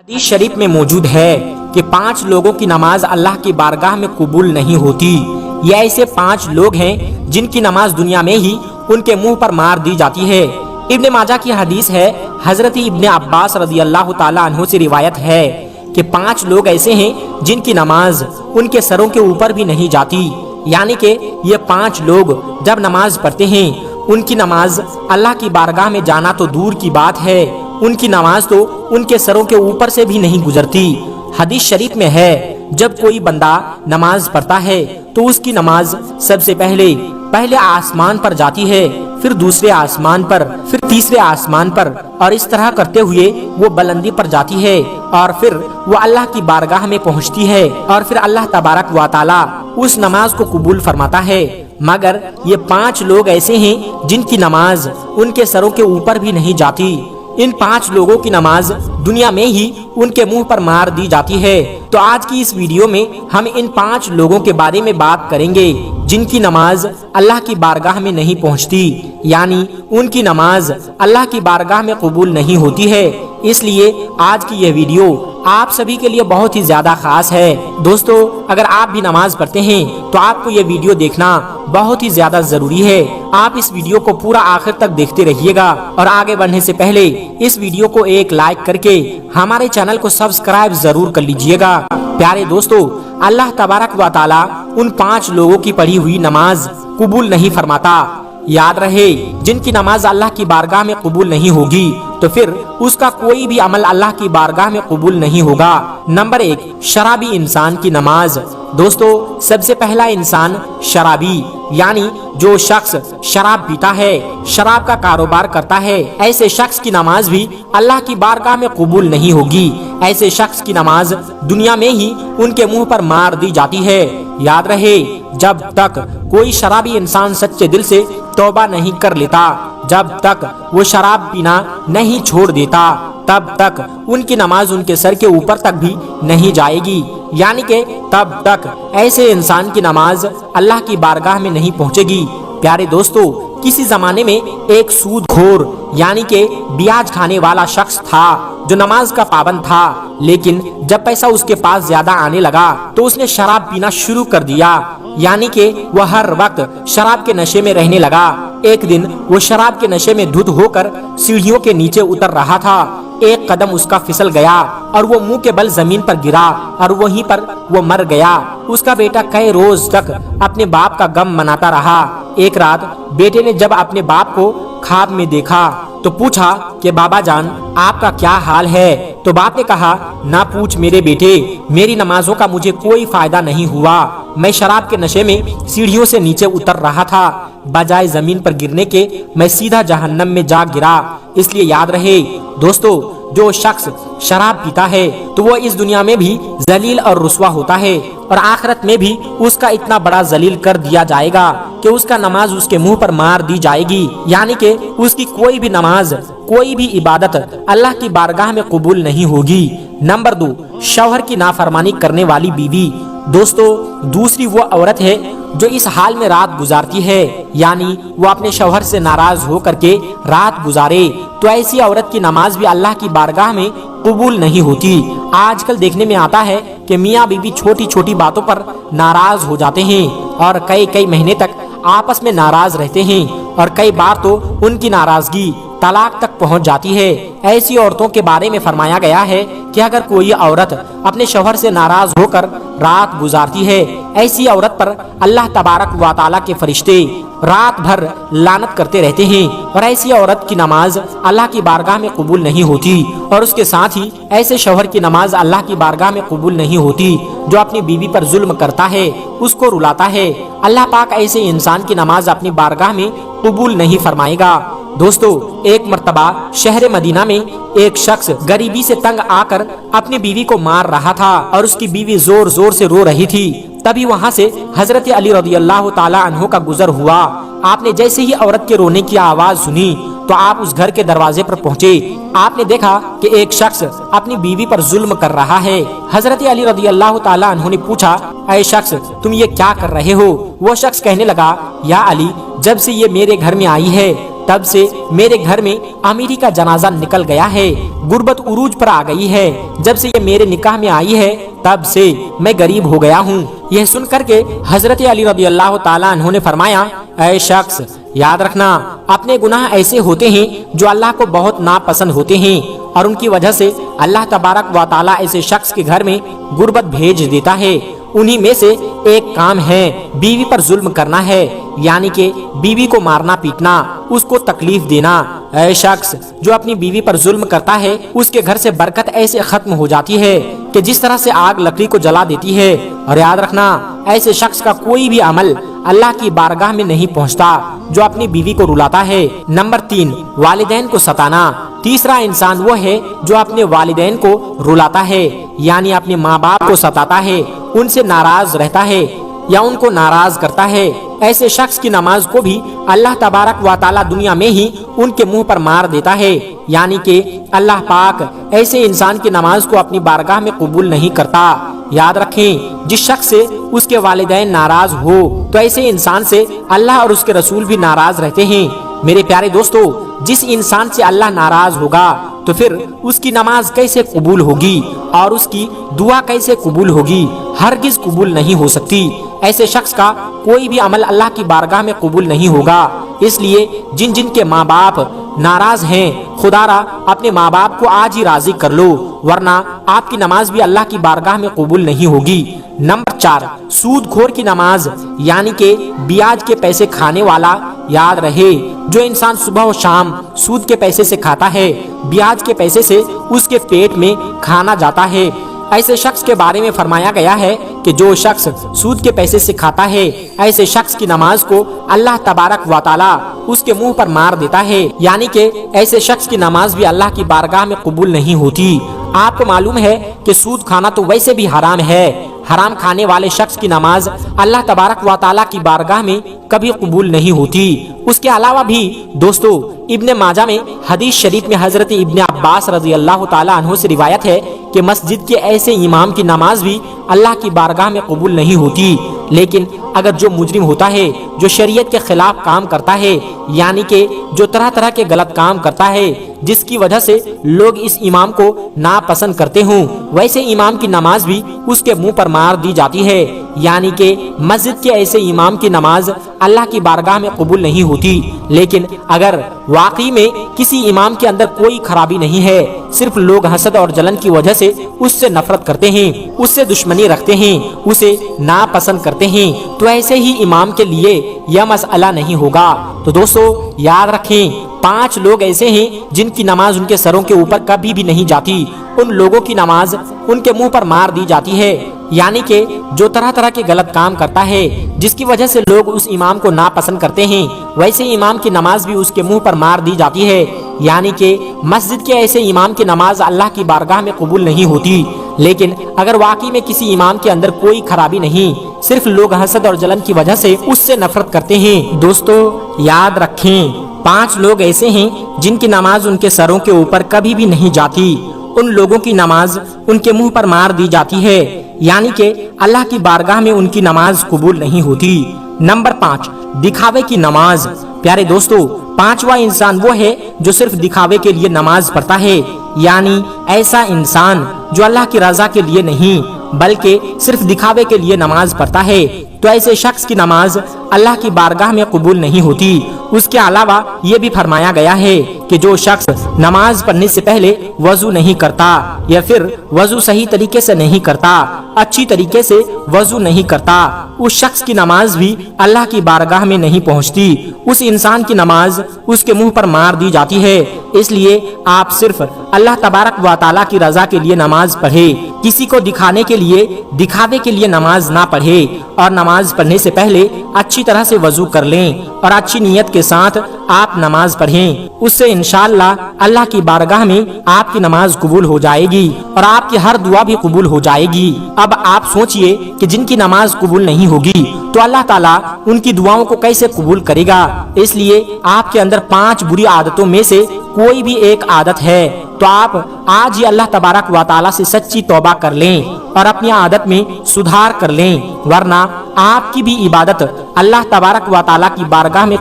حدیث شریف میں موجود ہے کہ 5 لوگوں کی نماز اللہ کی بارگاہ میں قبول نہیں ہوتی۔ یہ ایسے 5 لوگ ہیں جن کی نماز دنیا میں ہی ان کے منہ پر مار دی جاتی ہے۔ ابن ماجہ کی حدیث ہے، حضرت ابن عباس رضی اللہ تعالیٰ عنہ سے روایت ہے کہ 5 لوگ ایسے ہیں جن کی نماز ان کے سروں کے اوپر بھی نہیں جاتی، یعنی کہ یہ 5 لوگ جب نماز پڑھتے ہیں ان کی نماز اللہ کی بارگاہ میں جانا تو دور کی بات ہے، ان کی نماز تو ان کے سروں کے اوپر سے بھی نہیں گزرتی۔ حدیث شریف میں ہے، جب کوئی بندہ نماز پڑھتا ہے تو اس کی نماز سب سے پہلے آسمان پر جاتی ہے، پھر دوسرے آسمان پر، پھر تیسرے آسمان پر، اور اس طرح کرتے ہوئے وہ بلندی پر جاتی ہے، اور پھر وہ اللہ کی بارگاہ میں پہنچتی ہے، اور پھر اللہ تبارک و تعالی اس نماز کو قبول فرماتا ہے۔ مگر یہ 5 لوگ ایسے ہیں جن کی نماز ان کے سروں کے اوپر بھی نہیں جاتی۔ ان 5 لوگوں کی نماز دنیا میں ہی ان کے منہ پر مار دی جاتی ہے۔ تو آج کی اس ویڈیو میں ہم ان 5 لوگوں کے بارے میں بات کریں گے جن کی نماز اللہ کی بارگاہ میں نہیں پہنچتی، یعنی ان کی نماز اللہ کی بارگاہ میں قبول نہیں ہوتی ہے۔ اس لیے آج کی یہ ویڈیو آپ سبھی کے لیے بہت ہی زیادہ خاص ہے۔ دوستو، اگر آپ بھی نماز پڑھتے ہیں تو آپ کو یہ ویڈیو دیکھنا بہت ہی زیادہ ضروری ہے۔ آپ اس ویڈیو کو پورا آخر تک دیکھتے رہیے گا، اور آگے بڑھنے سے پہلے اس ویڈیو کو ایک لائک کر کے ہمارے چینل کو سبسکرائب ضرور کر لیجئے گا۔ پیارے دوستو، اللہ تبارک و تعالی ان 5 لوگوں کی پڑھی ہوئی نماز قبول نہیں فرماتا۔ یاد رہے، جن کی نماز اللہ کی بارگاہ میں قبول نہیں ہوگی تو پھر اس کا کوئی بھی عمل اللہ کی بارگاہ میں قبول نہیں ہوگا۔ نمبر 1، شرابی انسان کی نماز۔ دوستو، سب سے پہلا انسان شرابی، یعنی جو شخص شراب پیتا ہے، شراب کا کاروبار کرتا ہے، ایسے شخص کی نماز بھی اللہ کی بارگاہ میں قبول نہیں ہوگی۔ ایسے شخص کی نماز دنیا میں ہی ان کے منہ پر مار دی جاتی ہے۔ یاد رہے، جب تک کوئی شرابی انسان سچے دل سے توبہ نہیں کر لیتا، جب تک وہ شراب پینا نہیں چھوڑ دیتا، تب تک ان کی نماز ان کے سر کے اوپر تک بھی نہیں جائے گی، یعنی کہ تب تک ایسے انسان کی نماز اللہ کی بارگاہ میں نہیں پہنچے گی۔ پیارے دوستو، کسی زمانے میں ایک سود خور یعنی کہ بیاج کھانے والا شخص تھا جو نماز کا پابند تھا، لیکن جب پیسہ اس کے پاس زیادہ آنے لگا تو اس نے شراب پینا شروع کر دیا، یعنی کہ وہ ہر وقت شراب کے نشے میں رہنے لگا۔ ایک دن وہ شراب کے نشے میں دھت ہو کر سیڑھیوں کے نیچے اتر رہا تھا، ایک قدم اس کا پھسل گیا اور وہ منہ کے بل زمین پر گرا اور وہیں پر وہ مر گیا۔ اس کا بیٹا کئی روز تک اپنے باپ کا غم مناتا رہا۔ ایک رات بیٹے نے جب اپنے باپ کو خواب میں دیکھا تو پوچھا کہ بابا جان، آپ کا کیا حال ہے؟ تو باپ نے کہا، نہ پوچھ میرے بیٹے، میری نمازوں کا مجھے کوئی فائدہ نہیں ہوا، میں شراب کے نشے میں سیڑھیوں سے نیچے اتر رہا تھا، بجائے زمین پر گرنے کے میں سیدھا جہنم میں جا گرا۔ اس لیے یاد رہے دوستو، جو شخص شراب پیتا ہے تو وہ اس دنیا میں بھی ذلیل اور رسوا ہوتا ہے، اور آخرت میں بھی اس کا اتنا بڑا ذلیل کر دیا جائے گا کہ اس کا نماز اس کے منہ پر مار دی جائے گی، یعنی کہ اس کی کوئی بھی نماز، کوئی بھی عبادت اللہ کی بارگاہ میں قبول نہیں ہوگی۔ نمبر 2، شوہر کی نافرمانی کرنے والی بیوی۔ دوستو، دوسری وہ عورت ہے جو اس حال میں رات گزارتی ہے، یعنی وہ اپنے شوہر سے ناراض ہو کر کے رات گزارے، تو ایسی عورت کی نماز بھی اللہ کی بارگاہ میں قبول نہیں ہوتی۔ آج کل دیکھنے میں آتا ہے کہ میاں بیوی چھوٹی چھوٹی باتوں پر ناراض ہو جاتے ہیں اور کئی مہینے تک آپس میں ناراض رہتے ہیں، اور کئی بار تو ان کی ناراضگی طلاق تک پہنچ جاتی ہے۔ ایسی عورتوں کے بارے میں فرمایا گیا ہے کہ اگر کوئی عورت اپنے شوہر سے ناراض ہو کر رات گزارتی ہے، ایسی عورت پر اللہ تبارک و تعالیٰ کے فرشتے رات بھر لعنت کرتے رہتے ہیں، اور ایسی عورت کی نماز اللہ کی بارگاہ میں قبول نہیں ہوتی، اور اس کے ساتھ ہی ایسے شوہر کی نماز اللہ کی بارگاہ میں قبول نہیں ہوتی جو اپنی بیوی پر ظلم کرتا ہے، اس کو رلاتا ہے۔ اللہ پاک ایسے انسان کی نماز اپنی بارگاہ میں قبول نہیں فرمائے گا۔ دوستو، ایک مرتبہ شہر مدینہ میں ایک شخص غریبی سے تنگ آ کر اپنی بیوی کو مار رہا تھا، اور اس کی بیوی زور زور سے رو رہی تھی۔ تبھی وہاں سے حضرت علی رضی اللہ تعالی عنہ کا گزر ہوا۔ آپ نے جیسے ہی عورت کے رونے کی آواز سنی تو آپ اس گھر کے دروازے پر پہنچے۔ آپ نے دیکھا کہ ایک شخص اپنی بیوی پر ظلم کر رہا ہے۔ حضرت علی رضی اللہ تعالی عنہ نے پوچھا، اے شخص، تم یہ کیا کر رہے ہو؟ وہ شخص کہنے لگا، یا علی، جب سے یہ میرے گھر میں آئی ہے تب سے میرے گھر میں امیری کا جنازہ نکل گیا ہے، غربت عروج پر آ گئی ہے۔ جب سے یہ میرے نکاح میں آئی ہے تب سے میں غریب ہو گیا ہوں۔ یہ سن کر کے حضرت علی رضی اللہ تعالیٰ عنہ نے فرمایا، اے شخص یاد رکھنا، اپنے گناہ ایسے ہوتے ہیں جو اللہ کو بہت ناپسند ہوتے ہیں، اور ان کی وجہ سے اللہ تبارک و تعالیٰ ایسے شخص کے گھر میں غربت بھیج دیتا ہے۔ انہی میں سے ایک کام ہے بیوی پر ظلم کرنا ہے، یعنی کہ بیوی کو مارنا پیٹنا، اس کو تکلیف دینا۔ اے شخص جو اپنی بیوی پر ظلم کرتا ہے اس کے گھر سے برکت ایسے ختم ہو جاتی ہے کہ جس طرح سے آگ لکڑی کو جلا دیتی ہے۔ اور یاد رکھنا، ایسے شخص کا کوئی بھی عمل اللہ کی بارگاہ میں نہیں پہنچتا جو اپنی بیوی کو رلاتا ہے۔ نمبر 3، والدین کو ستانا۔ تیسرا انسان وہ ہے جو اپنے والدین کو رلاتا ہے، یعنی اپنے ماں باپ کو ستاتا ہے، ان سے ناراض رہتا ہے یا ان کو ناراض کرتا ہے۔ ایسے شخص کی نماز کو بھی اللہ تبارک و تعالی دنیا میں ہی ان کے منہ پر مار دیتا ہے، یعنی کہ اللہ پاک ایسے انسان کی نماز کو اپنی بارگاہ میں قبول نہیں کرتا۔ یاد رکھیں، جس شخص سے اس کے والدین ناراض ہو تو ایسے انسان سے اللہ اور اس کے رسول بھی ناراض رہتے ہیں۔ میرے پیارے دوستو، جس انسان سے اللہ ناراض ہوگا تو پھر اس کی نماز کیسے قبول ہوگی اور اس کی دعا کیسے قبول ہوگی؟ ہرگز قبول نہیں ہو سکتی۔ ایسے شخص کا کوئی بھی عمل اللہ کی بارگاہ میں قبول نہیں ہوگا۔ اس لیے جن جن کے ماں باپ ناراض ہیں، خدا را اپنے ماں باپ کو آج ہی راضی کر لو، ورنہ آپ کی نماز بھی اللہ کی بارگاہ میں قبول نہیں ہوگی۔ نمبر 4، سود خور کی نماز، یعنی کہ بیاج کے پیسے کھانے والا۔ یاد رہے، جو انسان صبح و شام سود کے پیسے سے کھاتا ہے، بیاج کے پیسے سے اس کے پیٹ میں کھانا جاتا ہے۔ ایسے شخص کے بارے میں فرمایا گیا ہے کہ جو شخص سود کے پیسے سے کھاتا ہے، ایسے شخص کی نماز کو اللہ تبارک و تعالی اس کے منہ پر مار دیتا ہے، یعنی کہ ایسے شخص کی نماز بھی اللہ کی بارگاہ میں قبول نہیں ہوتی۔ آپ کو معلوم ہے کہ سود کھانا تو ویسے بھی حرام ہے۔ حرام کھانے والے شخص کی نماز اللہ تبارک و تعالی کی بارگاہ میں کبھی قبول نہیں ہوتی۔ اس کے علاوہ بھی دوستو، ابن ماجہ میں حدیث شریف میں حضرت ابن عباس رضی اللہ تعالی عنہ سے روایت ہے کہ مسجد کے ایسے امام کی نماز بھی اللہ کی بارگاہ میں قبول نہیں ہوتی۔ لیکن اگر جو مجرم ہوتا ہے، جو شریعت کے خلاف کام کرتا ہے، یعنی کہ جو طرح طرح کے غلط کام کرتا ہے جس کی وجہ سے لوگ اس امام کو ناپسند کرتے ہوں، ویسے امام کی نماز بھی اس کے منہ پر مار دی جاتی ہے، یعنی کہ مسجد کے ایسے امام کی نماز اللہ کی بارگاہ میں قبول نہیں ہوتی۔ لیکن اگر واقعی میں کسی امام کے اندر کوئی خرابی نہیں ہے، صرف لوگ حسد اور جلن کی وجہ سے اس سے نفرت کرتے ہیں، اس سے دشمنی رکھتے ہیں، اسے ناپسند کرتے ہیں، تو ایسے ہی امام کے لیے یہ مسئلہ نہیں ہوگا۔ تو دوستو یاد رکھیں، 5 لوگ ایسے ہیں جن کی نماز ان کے سروں کے اوپر کبھی بھی نہیں جاتی۔ ان لوگوں کی نماز ان کے منہ پر مار دی جاتی ہے، یعنی کہ جو طرح طرح کے غلط کام کرتا ہے جس کی وجہ سے لوگ اس امام کو ناپسند کرتے ہیں، ویسے امام کی نماز بھی اس کے منہ پر مار دی جاتی ہے، یعنی کہ مسجد کے ایسے امام کی نماز اللہ کی بارگاہ میں قبول نہیں ہوتی۔ لیکن اگر واقعی میں کسی امام کے اندر کوئی خرابی نہیں، صرف لوگ حسد اور جلن کی وجہ سے اس سے نفرت کرتے ہیں، دوستو یاد رکھیں، 5 لوگ ایسے ہیں جن کی نماز ان کے سروں کے اوپر کبھی بھی نہیں جاتی۔ ان لوگوں کی نماز ان کے منہ پر مار دی جاتی ہے، یعنی کہ اللہ کی بارگاہ میں ان کی نماز قبول نہیں ہوتی۔ نمبر 5، دکھاوے کی نماز۔ پیارے دوستو، 5واں انسان وہ ہے جو صرف دکھاوے کے لیے نماز پڑھتا ہے، یعنی ایسا انسان جو اللہ کی رضا کے لیے نہیں بلکہ صرف دکھاوے کے لیے نماز پڑھتا ہے، تو ایسے شخص کی نماز اللہ کی بارگاہ میں قبول نہیں ہوتی۔ اس کے علاوہ یہ بھی فرمایا گیا ہے کہ جو شخص نماز پڑھنے سے پہلے وضو نہیں کرتا یا پھر وضو صحیح طریقے سے نہیں کرتا، اچھی طریقے سے وضو نہیں کرتا، اس شخص کی نماز بھی اللہ کی بارگاہ میں نہیں پہنچتی۔ اس انسان کی نماز اس کے منہ پر مار دی جاتی ہے۔ اس لیے آپ صرف اللہ تبارک و تعالیٰ کی رضا کے لیے نماز پڑھے، کسی کو دکھانے کے لیے دکھاوے کے لیے نماز نہ پڑھے، اور نماز پڑھنے سے پہلے اچھی طرح سے وضو کر لیں اور اچھی نیت کے ساتھ آپ نماز پڑھیں۔ اس سے انشاءاللہ اللہ کی بارگاہ میں آپ کی نماز قبول ہو جائے گی اور آپ کی ہر دعا بھی قبول ہو جائے گی۔ اب آپ سوچئے کہ جن کی نماز قبول نہیں ہوگی تو اللہ تعالیٰ ان کی دعاؤں کو کیسے قبول کرے گا؟ اس لیے آپ کے اندر 5 بری عادتوں میں سے کوئی بھی ایک عادت ہے تو آپ آج ہی اللہ تبارک و تعالیٰ سے سچی توبہ کر لیں اور اپنی عادت میں سدھار کر لیں، ورنہ آپ کی بھی عبادت اللہ تبارک و تعالیٰ کی بارگاہ میں